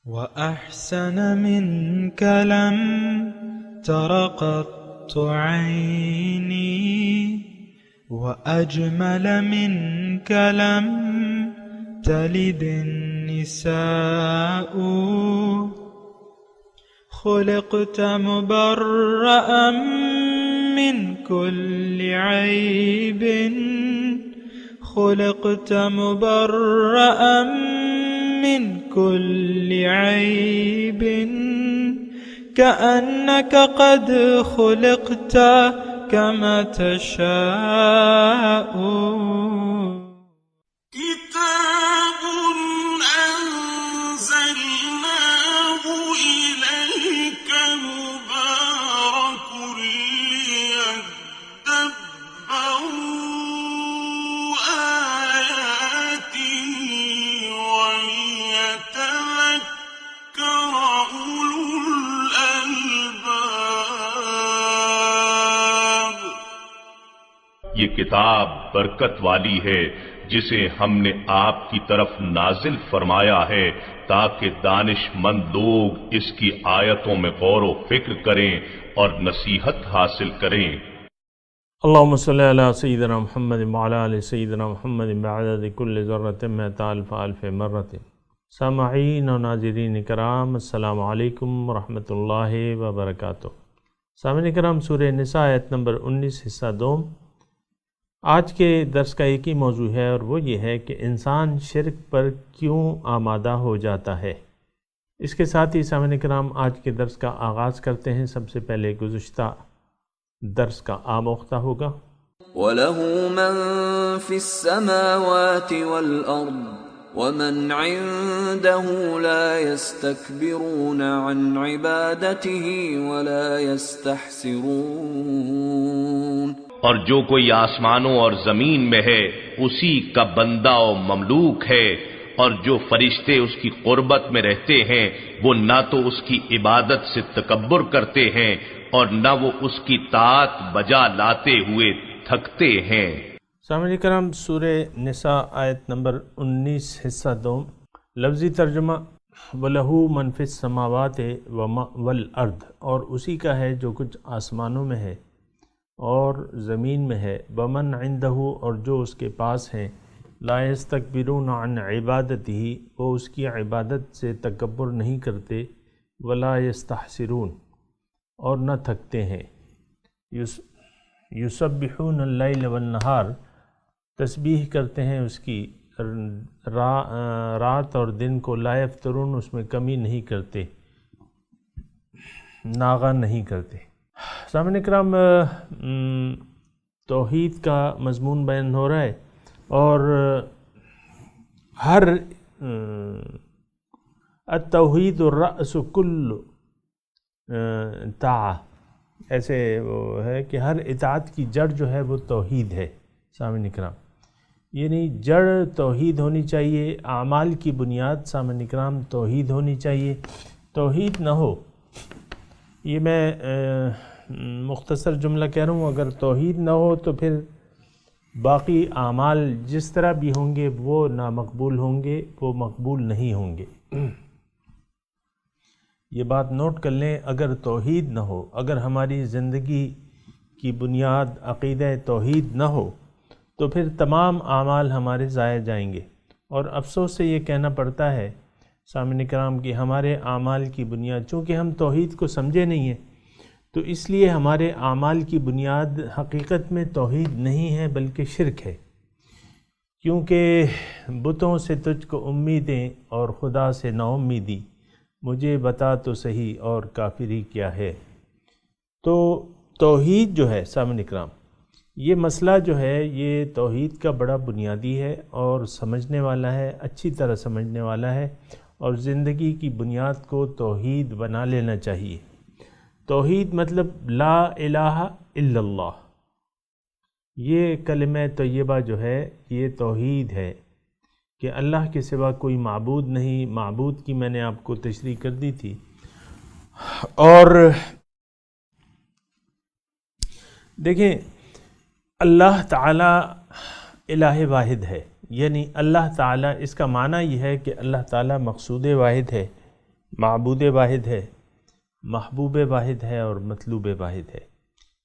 وأحسن منك لم تر قط عيني وأجمل منك لم تلد النساء خلقت مبرأ من كل عيب خلقت مبرأ من كل عيب كأنك قد خلقت كما تشاء كتاب أنزلناه إليك مبارك ليدبروا آياته وليتذكر أولو الألباب۔ یہ کتاب برکت والی ہے جسے ہم نے آپ کی طرف نازل فرمایا ہے تاکہ دانش مند لوگ اس کی آیتوں میں غور و فکر کریں اور نصیحت حاصل کریں۔ اللہم صلی علی سیدنا محمد وعلی آل سیدنا محمد بعدد کل ذرۃ مئۃ الف الف مرۃ۔ سامعین و ناظرین کرام، السلام علیکم ورحمۃ اللہ وبرکاتہ۔ سامعین کرام، سورہ نساء آیت نمبر 19 حصہ دوم۔ آج کے درس کا ایک ہی موضوع ہے اور وہ یہ ہے کہ انسان شرک پر کیوں آمادہ ہو جاتا ہے۔ اس کے ساتھ ہی سامعین کرام آج کے درس کا آغاز کرتے ہیں۔ سب سے پہلے گزشتہ درس کا آموختہ ہوگا۔ وَلَهُ مَن فِي السَّمَاوَاتِ وَالْأَرْضِ وَمَنْ عِندَهُ لَا يَسْتَكْبِرُونَ عَنْ عِبَادَتِهِ وَلَا يَسْتَحْسِرُونَ۔ اور جو کوئی آسمانوں اور زمین میں ہے اسی کا بندہ و مملوک ہے، اور جو فرشتے اس کی قربت میں رہتے ہیں وہ نہ تو اس کی عبادت سے تکبر کرتے ہیں اور نہ وہ اس کی طاعت بجا لاتے ہوئے تھکتے ہیں۔ سامعین کرام، سورہ نساء آیت نمبر 19 حصہ دوم۔ لفظی ترجمہ وَلَهُ مَن فِي السَّمَاوَاتِ وَالْأَرْضِ، اور اسی کا ہے جو کچھ آسمانوں میں ہے اور زمین میں ہے، وَمَنْ عِندَهُ، اور جو اس کے پاس ہیں، لَا يَسْتَكْبِرُونَ عَنْ عِبَادَتِهِ، وہ اس کی عبادت سے تکبر نہیں کرتے، وَلَا يَسْتَحْسِرُونَ، اور نہ تھکتے ہیں۔ يُسَبِّحُونَ اللَّيْلَ وَالنَّهَارَ، تسبیح کرتے ہیں اس کی رات اور دن کو، لا یفترون، اس میں کمی نہیں کرتے، ناغہ نہیں کرتے۔ سامعین کرام، توحید کا مضمون بیان ہو رہا ہے، اور ہر التوحید الرأس کل طاعہ، ایسے وہ ہے کہ ہر اطاعت کی جڑ جو ہے وہ توحید ہے۔ سامعین کرام، یعنی جڑ توحید ہونی چاہیے، اعمال کی بنیاد سامعین کرام توحید ہونی چاہیے۔ توحید نہ ہو، یہ میں مختصر جملہ کہہ رہا ہوں، اگر توحید نہ ہو تو پھر باقی اعمال جس طرح بھی ہوں گے وہ نامقبول ہوں گے، وہ مقبول نہیں ہوں گے۔ یہ بات نوٹ کر لیں، اگر توحید نہ ہو، اگر ہماری زندگی کی بنیاد عقیدہ توحید نہ ہو تو پھر تمام اعمال ہمارے ضائع جائیں گے۔ اور افسوس سے یہ کہنا پڑتا ہے سامعین کرام کہ ہمارے اعمال کی بنیاد، چونکہ ہم توحید کو سمجھے نہیں ہیں تو اس لیے ہمارے اعمال کی بنیاد حقیقت میں توحید نہیں ہے بلکہ شرک ہے، کیونکہ بتوں سے تجھ کو امیدیں اور خدا سے نا امیدی، مجھے بتا تو صحیح اور کافری کیا ہے۔ تو توحید جو ہے سامعین اکرام، یہ مسئلہ جو ہے یہ توحید کا بڑا بنیادی ہے اور سمجھنے والا ہے، اچھی طرح سمجھنے والا ہے، اور زندگی کی بنیاد کو توحید بنا لینا چاہیے۔ توحید مطلب لا الہ الا اللہ، یہ کلمہ طیبہ جو ہے یہ توحید ہے کہ اللہ کے سوا کوئی معبود نہیں۔ معبود کی میں نے آپ کو تشریح کر دی تھی۔ اور دیکھیں، اللہ تعالی الہ واحد ہے، یعنی اللہ تعالی، اس کا معنی یہ ہے کہ اللہ تعالی مقصود واحد ہے، معبود واحد ہے، محبوب واحد ہے اور مطلوب واحد ہے۔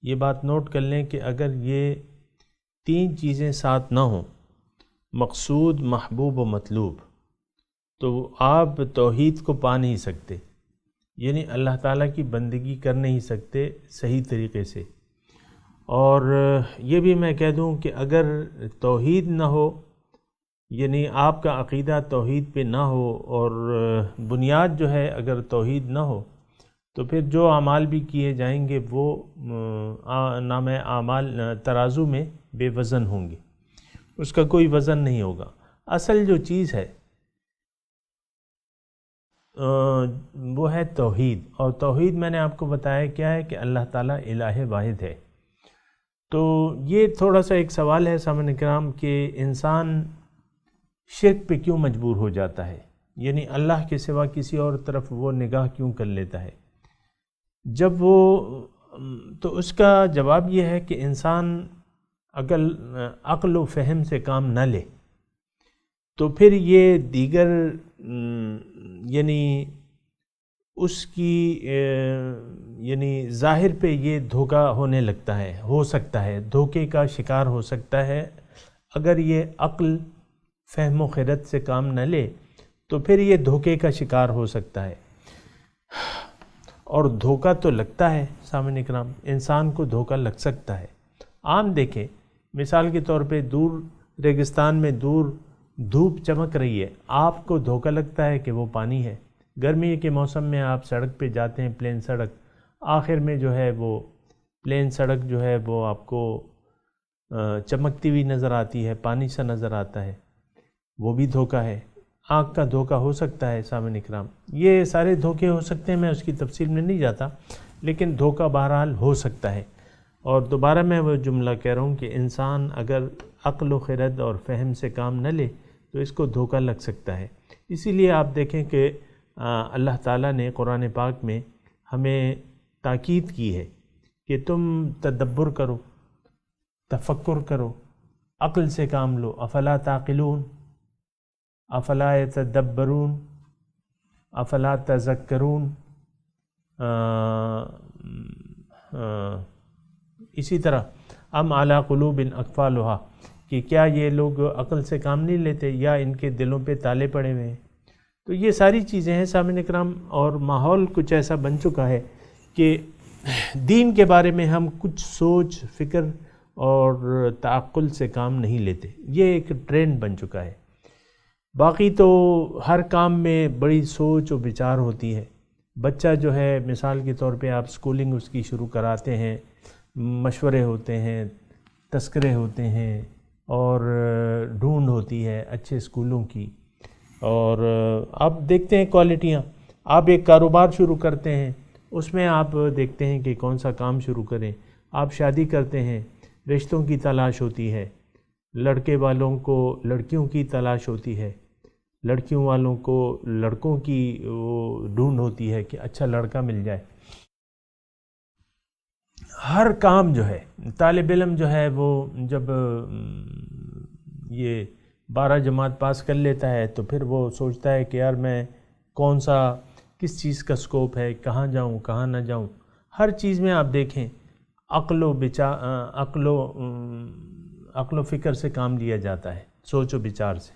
یہ بات نوٹ کر لیں کہ اگر یہ تین چیزیں ساتھ نہ ہوں، مقصود، محبوب و مطلوب، تو آپ توحید کو پا نہیں سکتے، یعنی اللہ تعالیٰ کی بندگی کر نہیں سکتے صحیح طریقے سے۔ اور یہ بھی میں کہہ دوں کہ اگر توحید نہ ہو، یعنی آپ کا عقیدہ توحید پہ نہ ہو اور بنیاد جو ہے اگر توحید نہ ہو، تو پھر جو اعمال بھی کیے جائیں گے وہ نام اعمال ترازو میں بے وزن ہوں گے، اس کا کوئی وزن نہیں ہوگا۔ اصل جو چیز ہے وہ ہے توحید، اور توحید میں نے آپ کو بتایا کیا ہے کہ اللہ تعالیٰ الہ واحد ہے۔ تو یہ تھوڑا سا ایک سوال ہے سامعین کرام کہ انسان شرک پہ کیوں مجبور ہو جاتا ہے، یعنی اللہ کے سوا کسی اور طرف وہ نگاہ کیوں کر لیتا ہے جب وہ، تو اس کا جواب یہ ہے کہ انسان اگر عقل و فہم سے کام نہ لے تو پھر یہ دیگر یعنی اس کی یعنی ظاہر پہ یہ دھوکہ ہونے لگتا ہے، ہو سکتا ہے دھوکے کا شکار ہو سکتا ہے اگر یہ عقل فہم و خرد سے کام نہ لے، تو پھر یہ دھوکے کا شکار ہو سکتا ہے۔ اور دھوکہ تو لگتا ہے سامعین اکرام، انسان کو دھوکہ لگ سکتا ہے۔ عام دیکھیں، مثال کے طور پہ دور ریگستان میں دور دھوپ چمک رہی ہے، آپ کو دھوکہ لگتا ہے کہ وہ پانی ہے۔ گرمی کے موسم میں آپ سڑک پہ جاتے ہیں، پلین سڑک، آخر میں جو ہے وہ پلین سڑک جو ہے وہ آپ کو چمکتی ہوئی نظر آتی ہے، پانی سا نظر آتا ہے، وہ بھی دھوکہ ہے۔ آنکھ کا دھوکہ ہو سکتا ہے سامعین اکرام، یہ سارے دھوکے ہو سکتے ہیں، میں اس کی تفصیل میں نہیں جاتا، لیکن دھوکہ بہرحال ہو سکتا ہے۔ اور دوبارہ میں وہ جملہ کہہ رہا ہوں کہ انسان اگر عقل و خرد اور فہم سے کام نہ لے تو اس کو دھوکہ لگ سکتا ہے۔ اسی لیے آپ دیکھیں کہ اللہ تعالیٰ نے قرآن پاک میں ہمیں تاکید کی ہے کہ تم تدبر کرو، تفکر کرو، عقل سے کام لو، افلا تعقلون، افلا یتدبرون، افلا تذکرون۔ اسی طرح ام علی قلوب اقفالھا، کہ کیا یہ لوگ عقل سے کام نہیں لیتے یا ان کے دلوں پہ تالے پڑے ہوئے ہیں۔ تو یہ ساری چیزیں ہیں سامعین اکرام، اور ماحول کچھ ایسا بن چکا ہے کہ دین کے بارے میں ہم کچھ سوچ فکر اور تعقل سے کام نہیں لیتے، یہ ایک ٹرینڈ بن چکا ہے۔ باقی تو ہر کام میں بڑی سوچ و بچار ہوتی ہے۔ بچہ جو ہے مثال کے طور پہ آپ سکولنگ اس کی شروع کراتے ہیں، مشورے ہوتے ہیں، تذکرے ہوتے ہیں، اور ڈھونڈ ہوتی ہے اچھے اسکولوں کی، اور آپ دیکھتے ہیں کوالٹیاں۔ آپ ایک کاروبار شروع کرتے ہیں، اس میں آپ دیکھتے ہیں کہ کون سا کام شروع کریں۔ آپ شادی کرتے ہیں، رشتوں کی تلاش ہوتی ہے، لڑکے والوں کو لڑکیوں کی تلاش ہوتی ہے، لڑکیوں والوں کو لڑکوں کی وہ ڈھونڈ ہوتی ہے کہ اچھا لڑکا مل جائے۔ ہر کام جو ہے، طالب علم جو ہے وہ جب یہ 12 جماعت پاس کر لیتا ہے تو پھر وہ سوچتا ہے کہ یار میں کون سا کس چیز کا سکوپ ہے، کہاں جاؤں کہاں نہ جاؤں۔ ہر چیز میں آپ دیکھیں عقل و فکر سے کام لیا جاتا ہے، سوچ و بچار سے۔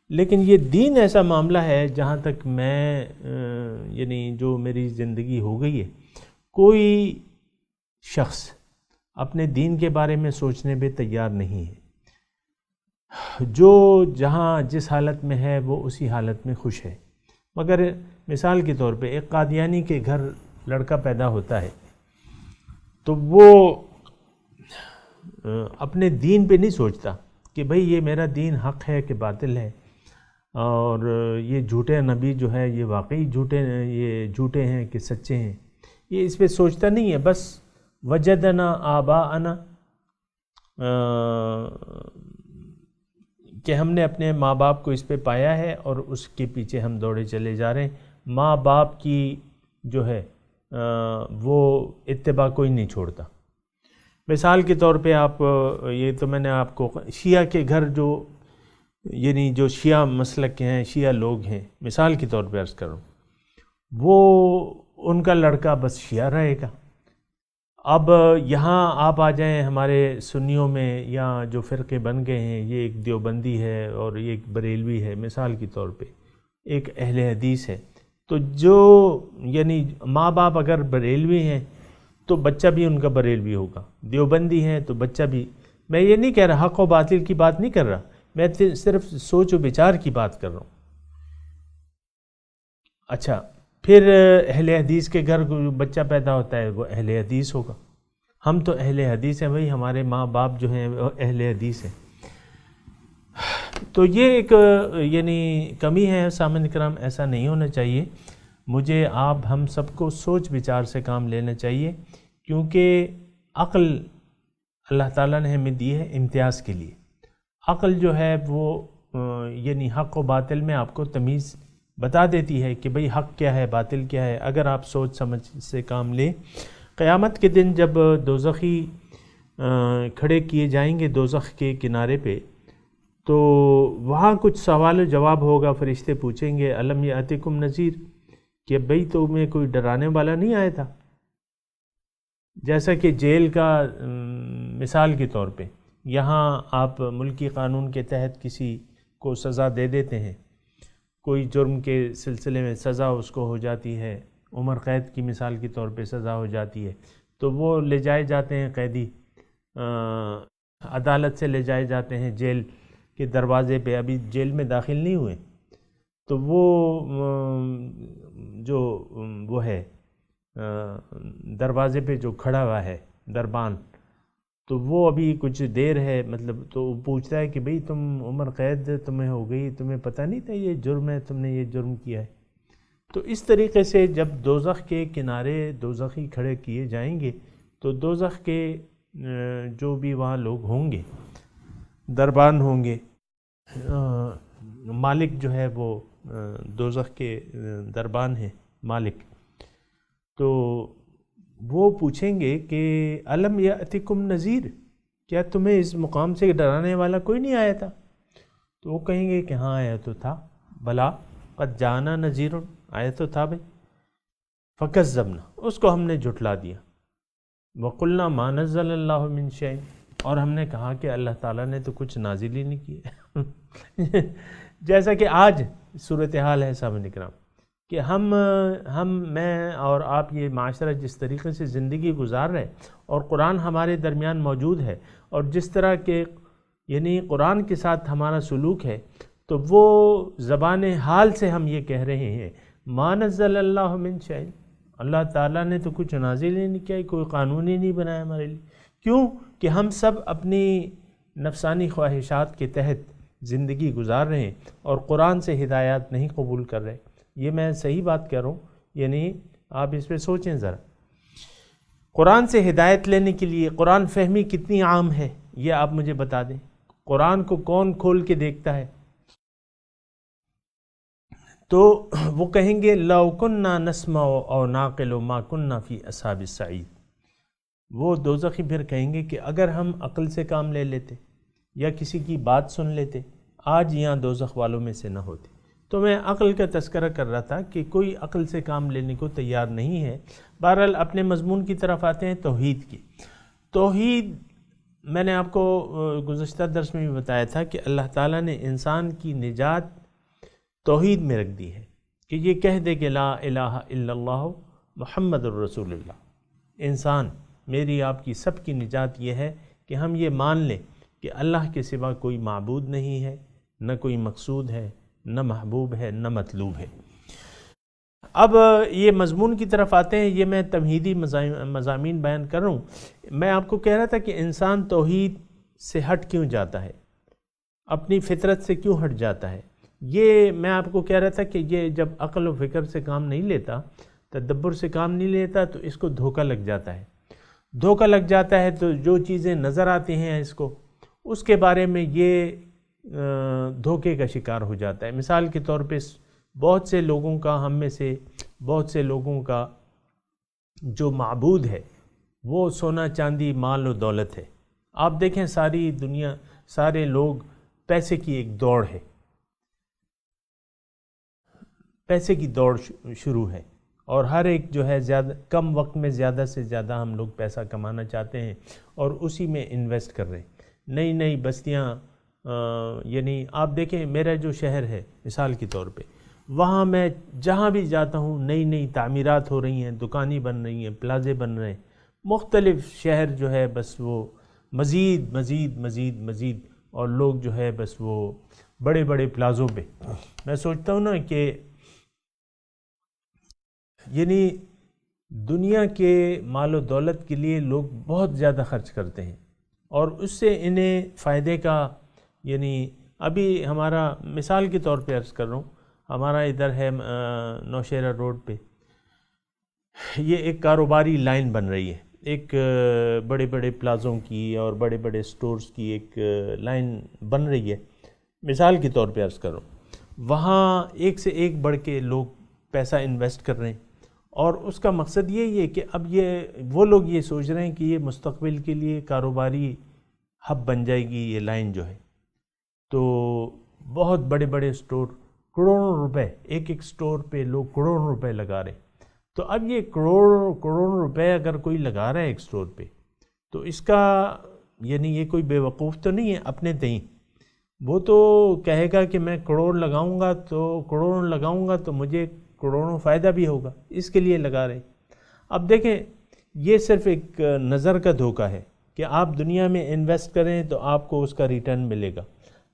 لیکن یہ دین ایسا معاملہ ہے جہاں تک میں یعنی جو میری زندگی ہو گئی ہے، کوئی شخص اپنے دین کے بارے میں سوچنے پہ تیار نہیں ہے۔ جو جہاں جس حالت میں ہے وہ اسی حالت میں خوش ہے۔ مگر مثال کے طور پہ ایک قادیانی کے گھر لڑکا پیدا ہوتا ہے تو وہ اپنے دین پہ نہیں سوچتا کہ بھئی یہ میرا دین حق ہے کہ باطل ہے، اور یہ جھوٹے نبی جو ہے یہ واقعی جھوٹے ہیں کہ سچے ہیں، یہ اس پہ سوچتا نہیں ہے۔ بس وجدنا آباءنا، کہ ہم نے اپنے ماں باپ کو اس پہ پایا ہے اور اس کے پیچھے ہم دوڑے چلے جا رہے ہیں۔ ماں باپ کی جو ہے وہ اتباع کوئی نہیں چھوڑتا۔ مثال کے طور پہ آپ یہ تو میں نے آپ کو شیعہ کے گھر جو یعنی جو شیعہ مسلک کے ہیں، شیعہ لوگ ہیں، مثال کے طور پہ عرض کروں، وہ ان کا لڑکا بس شیعہ رہے گا۔ اب یہاں آپ آ جائیں ہمارے سنیوں میں، یا جو فرقے بن گئے ہیں، یہ ایک دیوبندی ہے اور یہ ایک بریلوی ہے مثال کے طور پہ، ایک اہل حدیث ہے، تو جو یعنی ماں باپ اگر بریلوی ہیں تو بچہ بھی ان کا بریلوی ہوگا، دیوبندی ہیں تو بچہ بھی۔ میں یہ نہیں کہہ رہا، حق و باطل کی بات نہیں کر رہا، میں صرف سوچ و بچار کی بات کر رہا ہوں۔ اچھا، پھر اہل حدیث کے گھر بچہ پیدا ہوتا ہے وہ اہل حدیث ہوگا۔ ہم تو اہل حدیث ہیں بھائی، ہمارے ماں باپ جو ہیں وہ اہل حدیث ہیں۔ تو یہ ایک یعنی کمی ہے سامعین کرام، ایسا نہیں ہونا چاہیے۔ مجھے آپ ہم سب کو سوچ بچار سے کام لینا چاہیے، کیونکہ عقل اللہ تعالیٰ نے ہمیں دی ہے امتیاز کے لیے۔ عقل جو ہے وہ یعنی حق و باطل میں آپ کو تمیز بتا دیتی ہے کہ بھئی حق کیا ہے، باطل کیا ہے، اگر آپ سوچ سمجھ سے کام لیں۔ قیامت کے دن جب دوزخی کھڑے کیے جائیں گے دوزخ کے کنارے پہ، تو وہاں کچھ سوال و جواب ہوگا، فرشتے پوچھیں گے الم یاتکم نذیر، کہ بھئی تمہیں کوئی ڈرانے والا نہیں آیا تھا؟ جیسا کہ جیل کا مثال کے طور پہ، یہاں آپ ملکی قانون کے تحت کسی کو سزا دے دیتے ہیں، کوئی جرم کے سلسلے میں سزا اس کو ہو جاتی ہے، عمر قید کی مثال کے طور پہ سزا ہو جاتی ہے، تو وہ لے جائے جاتے ہیں قیدی، عدالت سے لے جائے جاتے ہیں جیل کے دروازے پہ، ابھی جیل میں داخل نہیں ہوئے، تو وہ جو وہ ہے دروازے پہ جو کھڑا ہوا ہے دربان، تو وہ ابھی کچھ دیر ہے، مطلب تو وہ پوچھتا ہے کہ بھئی تم عمر قید تمہیں ہو گئی، تمہیں پتہ نہیں تھا یہ جرم ہے، تم نے یہ جرم کیا ہے۔ تو اس طریقے سے جب دوزخ کے کنارے دوزخی کھڑے کیے جائیں گے، تو دوزخ کے جو بھی وہاں لوگ ہوں گے، دربان ہوں گے، مالک جو ہے وہ دوزخ کے دربان ہیں مالک، تو وہ پوچھیں گے کہ الم یاتکم نذیر، کیا تمہیں اس مقام سے ڈرانے والا کوئی نہیں آیا تھا؟ تو وہ کہیں گے کہ ہاں آیا تو تھا، بلا قد جانا نذیر، آیا تو تھا بھائی، فکذبنا، اس کو ہم نے جھٹلا دیا، وقلنا ما نزل اللہ من شیء، اور ہم نے کہا کہ اللہ تعالیٰ نے تو کچھ نازل ہی نہیں کیا۔ جیسا کہ آج صورتحال ہے سامعین اکرام، کہ میں اور آپ یہ معاشرہ جس طریقے سے زندگی گزار رہے، اور قرآن ہمارے درمیان موجود ہے، اور جس طرح کے یعنی قرآن کے ساتھ ہمارا سلوک ہے، تو وہ زبان حال سے ہم یہ کہہ رہے ہیں ما نزل اللہ من شیء، اللہ تعالیٰ نے تو کچھ نازل ہی نہیں کیا، کوئی قانون ہی نہیں بنایا ہمارے لیے۔ کیوں کہ ہم سب اپنی نفسانی خواہشات کے تحت زندگی گزار رہے ہیں اور قرآن سے ہدایات نہیں قبول کر رہے۔ یہ میں صحیح بات کہہ رہا ہوں، یعنی آپ اس پہ سوچیں ذرا، قرآن سے ہدایت لینے کے لیے قرآن فہمی کتنی عام ہے یہ آپ مجھے بتا دیں۔ قرآن کو کون کھول کے دیکھتا ہے؟ تو وہ کہیں گے لو کننا نسمع او نعقل ما کننا فی اصحاب السعید، وہ دوزخی پھر کہیں گے کہ اگر ہم عقل سے کام لے لیتے یا کسی کی بات سن لیتے، آج یہاں دوزخ والوں میں سے نہ ہوتے۔ تو میں عقل کا تذکرہ کر رہا تھا کہ کوئی عقل سے کام لینے کو تیار نہیں ہے۔ بہرحال اپنے مضمون کی طرف آتے ہیں، توحید کی۔ توحید میں نے آپ کو گزشتہ درس میں بھی بتایا تھا کہ اللہ تعالیٰ نے انسان کی نجات توحید میں رکھ دی ہے، کہ یہ کہہ دے کہ لا الہ الا اللہ محمد الرسول اللہ۔ انسان، میری آپ کی سب کی نجات یہ ہے کہ ہم یہ مان لیں کہ اللہ کے سوا کوئی معبود نہیں ہے، نہ کوئی مقصود ہے، نہ محبوب ہے، نہ مطلوب ہے۔ اب یہ مضمون کی طرف آتے ہیں، یہ میں تمہیدی مضامین بیان کر رہا ہوں۔ میں آپ کو کہہ رہا تھا کہ انسان توحید سے ہٹ کیوں جاتا ہے، اپنی فطرت سے کیوں ہٹ جاتا ہے۔ یہ میں آپ کو کہہ رہا تھا کہ یہ جب عقل و فکر سے کام نہیں لیتا، تدبر سے کام نہیں لیتا، تو اس کو دھوکہ لگ جاتا ہے۔ دھوکہ لگ جاتا ہے تو جو چیزیں نظر آتی ہیں اس کو، اس کے بارے میں یہ دھوکے کا شکار ہو جاتا ہے۔ مثال کے طور پہ بہت سے لوگوں کا، ہم میں سے بہت سے لوگوں کا جو معبود ہے وہ سونا چاندی مال و دولت ہے۔ آپ دیکھیں ساری دنیا، سارے لوگ، پیسے کی ایک دوڑ ہے، پیسے کی دوڑ شروع ہے۔ اور ہر ایک جو ہے زیادہ کم وقت میں زیادہ سے زیادہ ہم لوگ پیسہ کمانا چاہتے ہیں اور اسی میں انویسٹ کر رہے ہیں. نئی نئی بستیاں یعنی آپ دیکھیں میرا جو شہر ہے مثال کے طور پہ، وہاں میں جہاں بھی جاتا ہوں نئی نئی تعمیرات ہو رہی ہیں، دکانیں بن رہی ہیں، پلازے بن رہے ہیں، مختلف شہر جو ہے بس وہ مزید مزید مزید مزید، اور لوگ جو ہے بس وہ بڑے بڑے پلازوں پہ. میں سوچتا ہوں نا کہ یعنی دنیا کے مال و دولت کے لیے لوگ بہت زیادہ خرچ کرتے ہیں اور اس سے انہیں فائدے کا، یعنی ابھی ہمارا مثال کے طور پہ عرض کر رہا ہوں، ہمارا ادھر ہے نوشہرہ روڈ پہ یہ ایک کاروباری لائن بن رہی ہے، ایک بڑے بڑے پلازوں کی اور بڑے بڑے سٹورز کی ایک لائن بن رہی ہے. مثال کے طور پہ عرض کر رہا ہوں، وہاں ایک سے ایک بڑھ کے لوگ پیسہ انویسٹ کر رہے ہیں اور اس کا مقصد یہی ہے کہ اب وہ لوگ یہ سوچ رہے ہیں کہ یہ مستقبل کے لیے کاروباری ہب بن جائے گی یہ لائن جو ہے. تو بہت بڑے بڑے سٹور، کروڑوں روپے ایک ایک سٹور پہ لوگ کروڑوں روپے لگا رہے ہیں. تو اب یہ کروڑوں روپے اگر کوئی لگا رہا ہے ایک سٹور پہ، تو اس کا یعنی یہ کوئی بے وقوف تو نہیں ہے اپنے تئیں. وہ تو کہے گا کہ میں کروڑوں لگاؤں گا تو مجھے کروڑوں فائدہ بھی ہوگا، اس کے لیے لگا رہے. اب دیکھیں یہ صرف ایک نظر کا دھوکہ ہے کہ آپ دنیا میں انویسٹ کریں تو آپ کو اس کا ریٹرن ملے گا.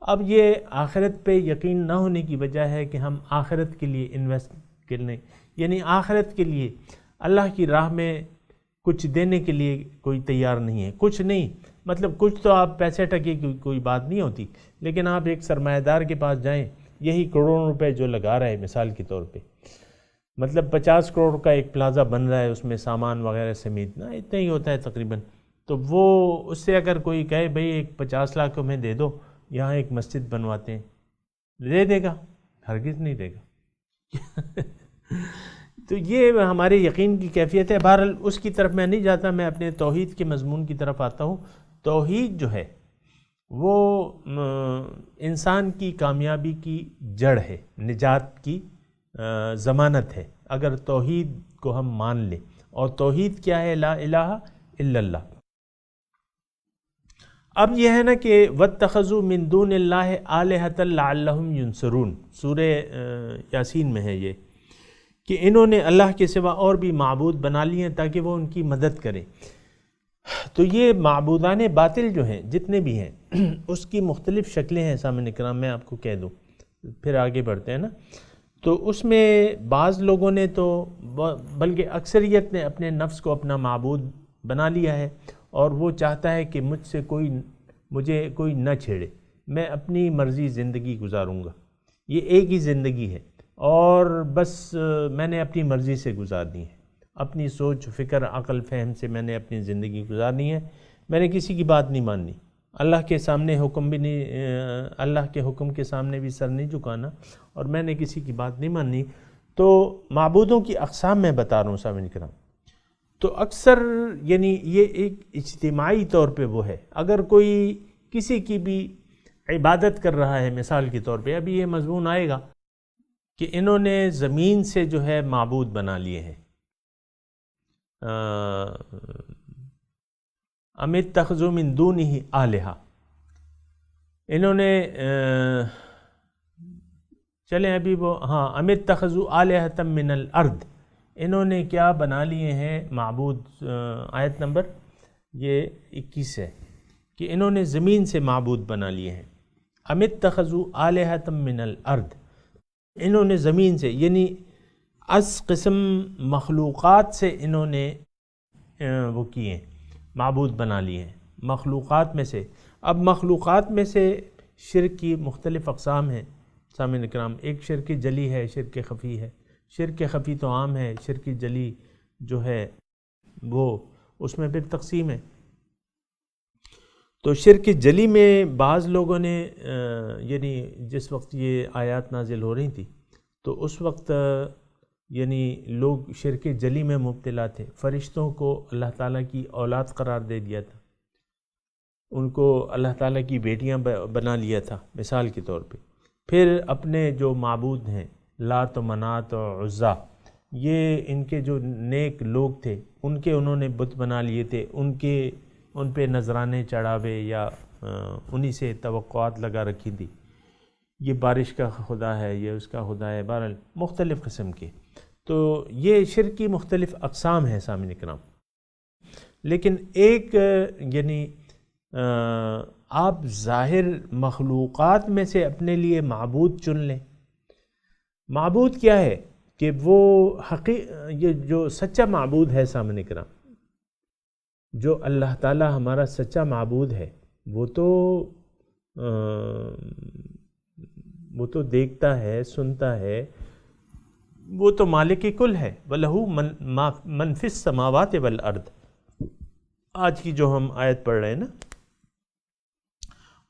اب یہ آخرت پہ یقین نہ ہونے کی وجہ ہے کہ ہم آخرت کے لیے انویسٹ کرنے، یعنی آخرت کے لیے اللہ کی راہ میں کچھ دینے کے لیے کوئی تیار نہیں ہے. کچھ نہیں مطلب کچھ تو آپ پیسے ٹکے کی کوئی بات نہیں ہوتی، لیکن آپ ایک سرمایہ دار کے پاس جائیں، یہی کروڑوں روپے جو لگا رہا ہے مثال کے طور پہ، مطلب 50 کروڑ کا ایک پلازا بن رہا ہے، اس میں سامان وغیرہ سمیت نا اتنا ہی ہوتا ہے تقریباً. تو وہ اس سے اگر کوئی کہے بھئی ایک 50 لاکھ میں دے دو، یہاں ایک مسجد بنواتے ہیں، دے دے گا؟ ہرگز نہیں دے گا. تو یہ ہمارے یقین کی کیفیت ہے. بہرحال اس کی طرف میں نہیں جاتا، میں اپنے توحید کے مضمون کی طرف آتا ہوں. توحید جو ہے وہ انسان کی کامیابی کی جڑ ہے، نجات کی ضمانت ہے اگر توحید کو ہم مان لیں. اور توحید کیا ہے؟ لا الہ الا اللہ. اب یہ ہے نا کہ واتخذوا من دون اللہ آلہۃ لعلہم ینصرون، سورہ یاسین میں ہے یہ، کہ انہوں نے اللہ کے سوا اور بھی معبود بنا لیے ہیں تاکہ وہ ان کی مدد کریں. تو یہ معبودان باطل جو ہیں جتنے بھی ہیں اس کی مختلف شکلیں ہیں سامعین کرام، میں آپ کو کہہ دوں پھر آگے بڑھتے ہیں نا. تو اس میں بعض لوگوں نے تو بلکہ اکثریت نے اپنے نفس کو اپنا معبود بنا لیا ہے اور وہ چاہتا ہے کہ مجھے کوئی نہ چھیڑے، میں اپنی مرضی زندگی گزاروں گا. یہ ایک ہی زندگی ہے اور بس میں نے اپنی مرضی سے گزارنی ہے، اپنی سوچ فکر عقل فہم سے میں نے اپنی زندگی گزارنی ہے، میں نے کسی کی بات نہیں ماننی. اللہ کے سامنے حکم بھی نہیں، اللہ کے حکم کے سامنے بھی سر نہیں جھکانا، اور میں نے کسی کی بات نہیں ماننی. تو معبودوں کی اقسام میں بتا رہا ہوں سامعین کرام. تو اکثر یعنی یہ ایک اجتماعی طور پہ وہ ہے، اگر کوئی کسی کی بھی عبادت کر رہا ہے مثال کے طور پہ، ابھی یہ مضمون آئے گا کہ انہوں نے زمین سے جو ہے معبود بنا لیے ہیں. ام اتخذوا من دونہ آلہہ، انہوں نے چلیں ابھی وہ ام اتخذوا آلہۃ من الارض، انہوں نے کیا بنا لیے ہیں معبود. آیت نمبر یہ 21 ہے کہ انہوں نے زمین سے معبود بنا لیے ہیں. ام اتخذوا آلہۃ من الارض، انہوں نے زمین سے یعنی از قسم مخلوقات سے انہوں نے وہ کیے معبود بنا لیے ہیں، مخلوقات میں سے. اب مخلوقات میں سے شرک کی مختلف اقسام ہیں سامعین کرام. ایک شرک جلی ہے، شرک خفی ہے. شرک خفی تو عام ہے، شرک جلی جو ہے وہ اس میں پھر تقسیم ہے. تو شرک جلی میں بعض لوگوں نے یعنی جس وقت یہ آیات نازل ہو رہی تھی تو اس وقت یعنی لوگ شرک جلی میں مبتلا تھے. فرشتوں کو اللہ تعالیٰ کی اولاد قرار دے دیا تھا، ان کو اللہ تعالیٰ کی بیٹیاں بنا لیا تھا مثال کے طور پہ. پھر اپنے جو معبود ہیں لات و منات و عزا، یہ ان کے جو نیک لوگ تھے ان کے انہوں نے بت بنا لیے تھے، ان پہ نذرانے چڑھاوے یا انہی سے توقعات لگا رکھی تھی، یہ بارش کا خدا ہے، یہ اس کا خدا ہے، بہرحال مختلف قسم کے. تو یہ شرک کی مختلف اقسام ہیں سامعین کرام. لیکن ایک یعنی آپ ظاہر مخلوقات میں سے اپنے لیے معبود چن لیں. معبود کیا ہے کہ وہ یہ جو سچا معبود ہے سامعین کرام، جو اللہ تعالی ہمارا سچا معبود ہے، وہ تو دیکھتا ہے، سنتا ہے، وہ تو مالک کل ہے. وَلَهُ مَن فِي السَّمَاوَاتِ وَالْأَرْضِ، آج کی جو ہم آیت پڑھ رہے ہیں نا،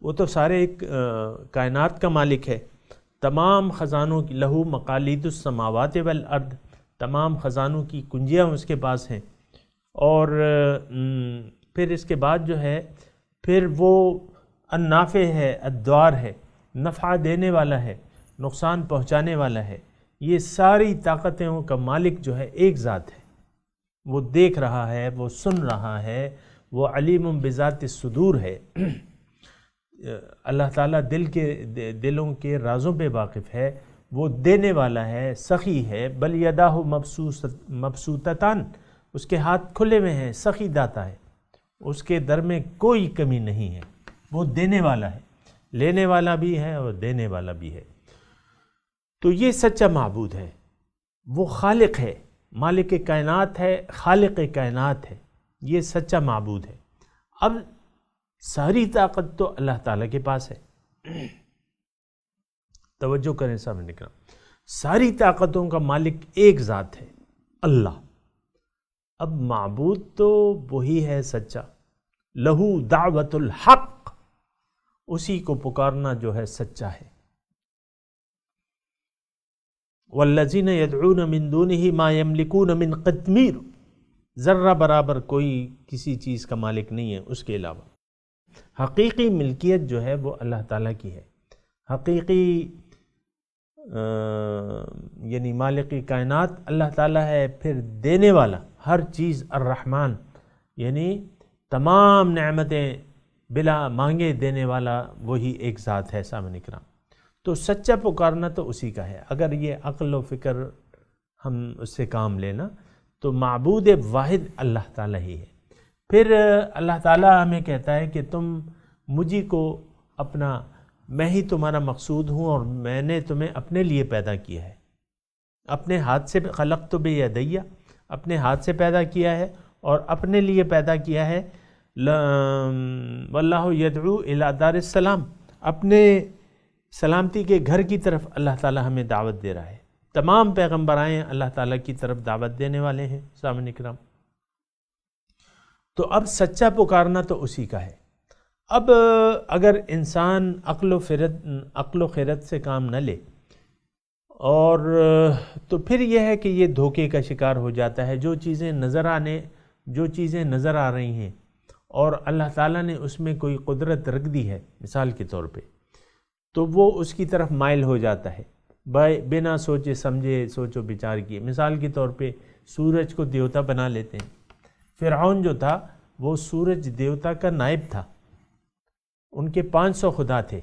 وہ تو سارے ایک کائنات کا مالک ہے. تمام خزانوں کی، لہو مقالید السماوات والارض، تمام خزانوں کی کنجیاں اس کے پاس ہیں. اور پھر اس کے بعد جو ہے پھر وہ النافع ہے، الدوار ہے، نفع دینے والا ہے، نقصان پہنچانے والا ہے. یہ ساری طاقتوں کا مالک جو ہے ایک ذات ہے. وہ دیکھ رہا ہے، وہ سن رہا ہے، وہ علیم بذات الصدور ہے. اللہ تعالیٰ دلوں کے رازوں پہ واقف ہے. وہ دینے والا ہے، سخی ہے. بل یداہ مبسوطتان، اس کے ہاتھ کھلے ہوئے ہیں، سخی داتا ہے، اس کے در میں کوئی کمی نہیں ہے. وہ دینے والا ہے، لینے والا بھی ہے اور دینے والا بھی ہے. تو یہ سچا معبود ہے. وہ خالق ہے، مالک کائنات ہے، خالق کائنات ہے. یہ سچا معبود ہے. اب ساری طاقت تو اللہ تعالیٰ کے پاس ہے. توجہ کریں سامنے نکلا، ساری طاقتوں کا مالک ایک ذات ہے، اللہ. اب معبود تو وہی ہے سچا. لہو دعوت الحق، اسی کو پکارنا جو ہے سچا ہے. والذین یدعون من دونہ ما یملکون من قطمیر، ذرہ برابر کوئی کسی چیز کا مالک نہیں ہے اس کے علاوہ. حقیقی ملکیت جو ہے وہ اللہ تعالیٰ کی ہے. حقیقی یعنی مالک کائنات اللہ تعالیٰ ہے. پھر دینے والا ہر چیز الرحمن، یعنی تمام نعمتیں بلا مانگے دینے والا وہی ایک ذات ہے سامنے کرام. تو سچا پکارنا تو اسی کا ہے. اگر یہ عقل و فکر ہم اس سے کام لینا تو معبود واحد اللہ تعالیٰ ہی ہے. پھر اللہ تعالیٰ ہمیں کہتا ہے کہ تم مجھے کو اپنا، میں ہی تمہارا مقصود ہوں اور میں نے تمہیں اپنے لیے پیدا کیا ہے. اپنے ہاتھ سے خلقت بیدیہ، اپنے ہاتھ سے پیدا کیا ہے اور اپنے لیے پیدا کیا ہے. واللہ یدعو الی دار السلام، اپنے سلامتی کے گھر کی طرف اللہ تعالیٰ ہمیں دعوت دے رہا ہے. تمام پیغمبر آئے اللہ تعالیٰ کی طرف دعوت دینے والے ہیں سامعین کرام. تو اب سچا پکارنا تو اسی کا ہے. اب اگر انسان عقل و خیرت سے کام نہ لے اور تو پھر یہ ہے کہ یہ دھوکے کا شکار ہو جاتا ہے. جو چیزیں نظر آ رہی ہیں اور اللہ تعالیٰ نے اس میں کوئی قدرت رکھ دی ہے مثال کے طور پہ، تو وہ اس کی طرف مائل ہو جاتا ہے بنا سوچے سمجھے، سوچ و بچار کیے. مثال کے طور پہ سورج کو دیوتا بنا لیتے ہیں. فرعون جو تھا وہ سورج دیوتا کا نائب تھا. ان کے 500 خدا تھے.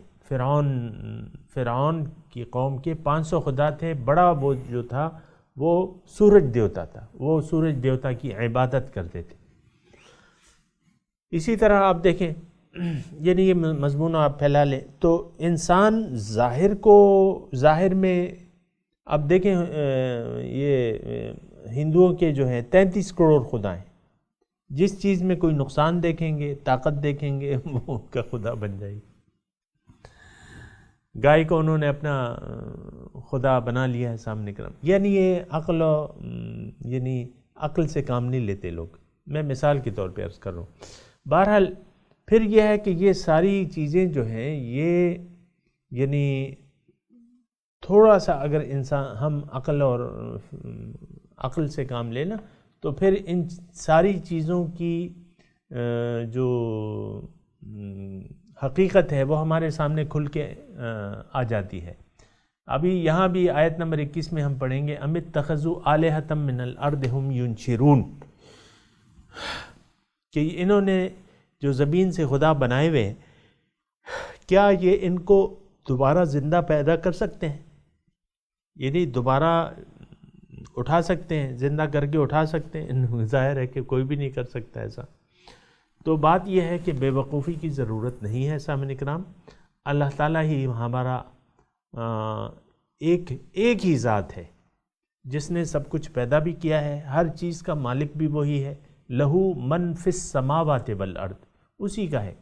فرعون کی قوم کے 500 خدا تھے. بڑا وہ جو تھا وہ سورج دیوتا تھا. وہ سورج دیوتا کی عبادت کرتے تھے. اسی طرح آپ دیکھیں، یعنی یہ مضمون آپ پھیلا لیں تو انسان ظاہر میں اب دیکھیں، یہ ہندوؤں کے جو ہیں 33 کروڑ خدا ہیں. جس چیز میں کوئی نقصان دیکھیں گے، طاقت دیکھیں گے، وہ ان کا خدا بن جائے گی. گائے کو انہوں نے اپنا خدا بنا لیا ہے سامنے کرم. یعنی یہ یعنی عقل سے کام نہیں لیتے لوگ. میں مثال کے طور پہ عرض کر رہا ہوں. بہرحال پھر یہ ہے کہ یہ ساری چیزیں جو ہیں یہ یعنی تھوڑا سا اگر انسان ہم عقل سے کام لینا تو پھر ان ساری چیزوں کی جو حقیقت ہے وہ ہمارے سامنے کھل کے آ جاتی ہے. ابھی یہاں بھی آیت نمبر 21 میں ہم پڑھیں گے ام اتخذوا آلہۃ من الارض ہم ینشرون، کہ انہوں نے جو زمین سے خدا بنائے ہوئے ہیں، کیا یہ ان کو دوبارہ زندہ پیدا کر سکتے ہیں؟ یعنی دوبارہ اٹھا سکتے ہیں، زندہ کر کے اٹھا سکتے ہیں؟ ظاہر ہے کہ کوئی بھی نہیں کر سکتا ایسا۔ تو بات یہ ہے کہ بے وقوفی کی ضرورت نہیں ہے سامعین کرام، اللہ تعالیٰ ہی ہمارا ایک ہی ذات ہے جس نے سب کچھ پیدا بھی کیا ہے، ہر چیز کا مالک بھی وہی ہے، لہو من فی السماوات والارض، اسی کا ہے،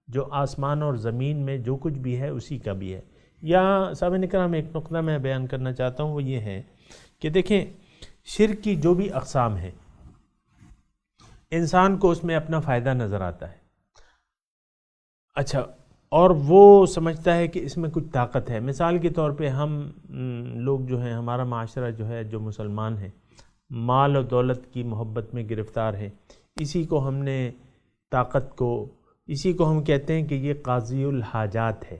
جو آسمان اور زمین میں جو کچھ بھی ہے اسی کا بھی ہے۔ یہاں سامعین کرام ایک نقطہ میں بیان کرنا چاہتا ہوں، وہ یہ ہے کہ دیکھیں شرک کی جو بھی اقسام ہیں، انسان کو اس میں اپنا فائدہ نظر آتا ہے، اچھا، اور وہ سمجھتا ہے کہ اس میں کچھ طاقت ہے۔ مثال کے طور پہ ہم لوگ جو ہیں، ہمارا معاشرہ جو ہے، جو مسلمان ہیں، مال و دولت کی محبت میں گرفتار ہے، اسی کو ہم نے طاقت کو، اسی کو ہم کہتے ہیں کہ یہ قاضی الحاجات ہے،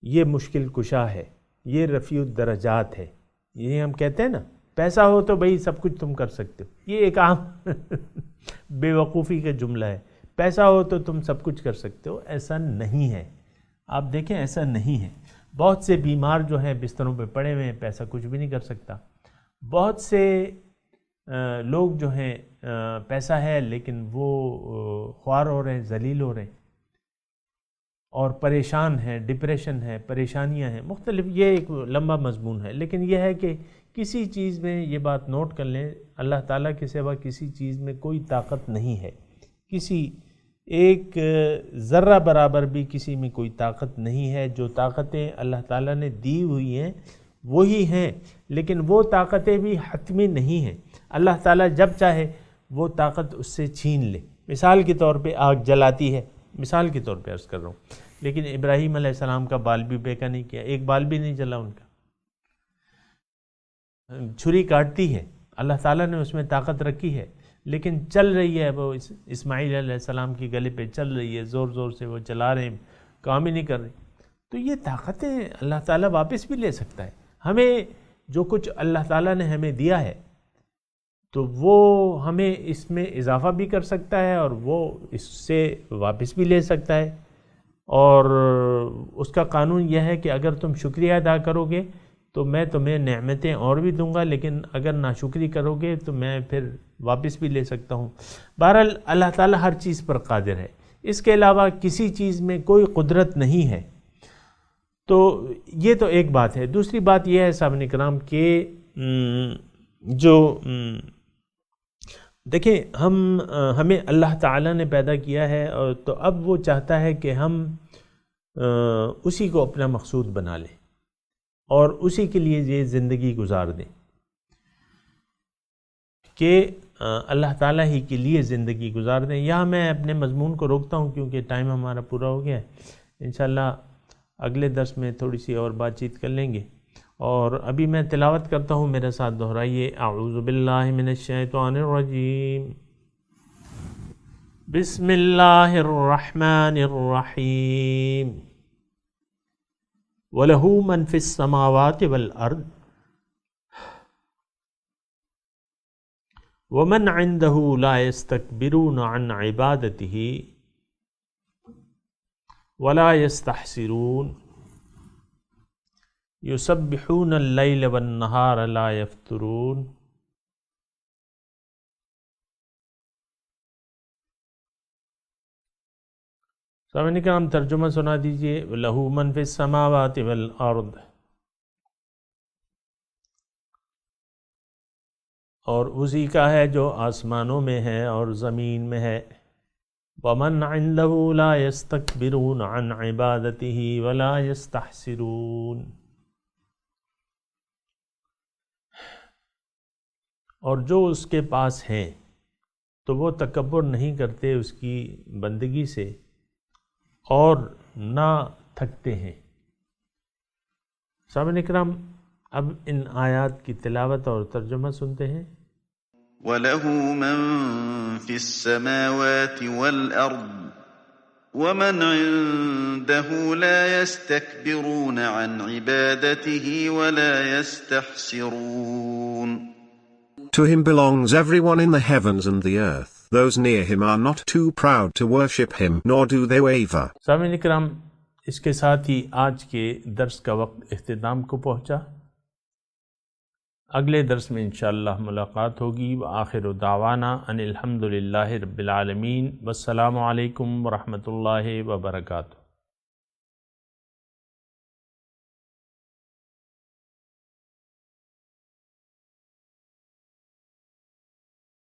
یہ مشکل کشا ہے، یہ رفیع الدرجات ہے، یہ ہم کہتے ہیں نا، پیسہ ہو تو بھئی سب کچھ تم کر سکتے ہو، یہ ایک عام بے وقوفی کا جملہ ہے، پیسہ ہو تو تم سب کچھ کر سکتے ہو۔ ایسا نہیں ہے، آپ دیکھیں ایسا نہیں ہے۔ بہت سے بیمار جو ہیں بستروں پہ پڑے ہوئے ہیں، پیسہ کچھ بھی نہیں کر سکتا۔ بہت سے لوگ جو ہیں پیسہ ہے لیکن وہ خوار ہو رہے ہیں، ذلیل ہو رہے ہیں اور پریشان ہیں، ڈپریشن ہے، پریشانیاں ہیں مختلف، یہ ایک لمبا مضمون ہے، لیکن یہ ہے کہ کسی چیز میں یہ بات نوٹ کر لیں، اللہ تعالیٰ کے سوا کسی چیز میں کوئی طاقت نہیں ہے، کسی ایک ذرہ برابر بھی کسی میں کوئی طاقت نہیں ہے۔ جو طاقتیں اللہ تعالیٰ نے دی ہوئی ہیں وہی ہیں، لیکن وہ طاقتیں بھی حتمی نہیں ہیں، اللہ تعالیٰ جب چاہے وہ طاقت اس سے چھین لے۔ مثال کے طور پہ آگ جلاتی ہے، مثال کے طور پہ عرض کر رہا ہوں، لیکن ابراہیم علیہ السلام کا بال بھی بیکا نہیں کیا، ایک بال بھی نہیں جلا ان کا۔ چھری کاٹتی ہے، اللہ تعالیٰ نے اس میں طاقت رکھی ہے، لیکن چل رہی ہے، وہ اسماعیل علیہ السلام کی گلے پہ چل رہی ہے، زور زور سے وہ چلا رہے ہیں، کام ہی نہیں کر رہی۔ تو یہ طاقتیں اللہ تعالیٰ واپس بھی لے سکتا ہے۔ ہمیں جو کچھ اللہ تعالیٰ نے ہمیں دیا ہے تو وہ ہمیں اس میں اضافہ بھی کر سکتا ہے اور وہ اس سے واپس بھی لے سکتا ہے، اور اس کا قانون یہ ہے کہ اگر تم شکریہ ادا کرو گے تو میں تمہیں نعمتیں اور بھی دوں گا، لیکن اگر ناشکری کرو گے تو میں پھر واپس بھی لے سکتا ہوں۔ بہرحال اللہ تعالیٰ ہر چیز پر قادر ہے، اس کے علاوہ کسی چیز میں کوئی قدرت نہیں ہے۔ تو یہ تو ایک بات ہے۔ دوسری بات یہ ہے سامعین کرام کہ جو دیکھیں ہمیں اللہ تعالیٰ نے پیدا کیا ہے، اور تو اب وہ چاہتا ہے کہ ہم اسی کو اپنا مقصود بنا لیں اور اسی کے لیے یہ زندگی گزار دیں، کہ اللہ تعالیٰ ہی کے لیے زندگی گزار دیں۔ یہاں میں اپنے مضمون کو روکتا ہوں کیونکہ ٹائم ہمارا پورا ہو گیا ہے، انشاءاللہ اگلے درس میں تھوڑی سی اور بات چیت کر لیں گے۔ اور ابھی میں تلاوت کرتا ہوں، میرے ساتھ دہرائیے، اعوذ باللہ من الشیطان الرجیم، بسم اللہ الرحمن الرحیم، وَلَهُ مَن فِي السَّمَاوَاتِ وَالْأَرْضِ وَمَنْ عِندَهُ لَا يَسْتَكْبِرُونَ عَنْ عِبَادَتِهِ وَلَا يَسْتَحْسِرُونَ يُسَبِّحُونَ اللَّيْلَ وَالنَّهَارَ لَا يَفْتُرُونَ۔ سامعین کرام ترجمہ سنا دیجئے، لہو من فی السماوات والارض، اور اسی کا ہے جو آسمانوں میں ہے اور زمین میں ہے، ومن عنده لا يستكبرون عن عبادته ولا يستحسرون، اور جو اس کے پاس ہیں تو وہ تکبر نہیں کرتے اس کی بندگی سے اور نہ تھکتے ہیں۔ سامعین اکرام، اب ان آیات کی تلاوت اور ترجمہ سنتے ہیں۔ وَلَهُ مَن فِي السَّمَاوَاتِ وَالْأَرْضِ ومن عنده لا يستكبرون عن عبادته ولا يستحسرون. To him belongs everyone in the heavens and the earth. Those near him are not too proud to worship him, nor do they waver. سامعین کرام، اس کے ساتھ ہی آج کے درس کا وقت اختتام کو پہنچا۔ اگلے درس میں انشاءاللہ ملاقات ہوگی۔ وآخر دعوانا ان الحمدللہ رب العالمین، والسلام علیکم ورحمۃ اللہ وبرکاتہ۔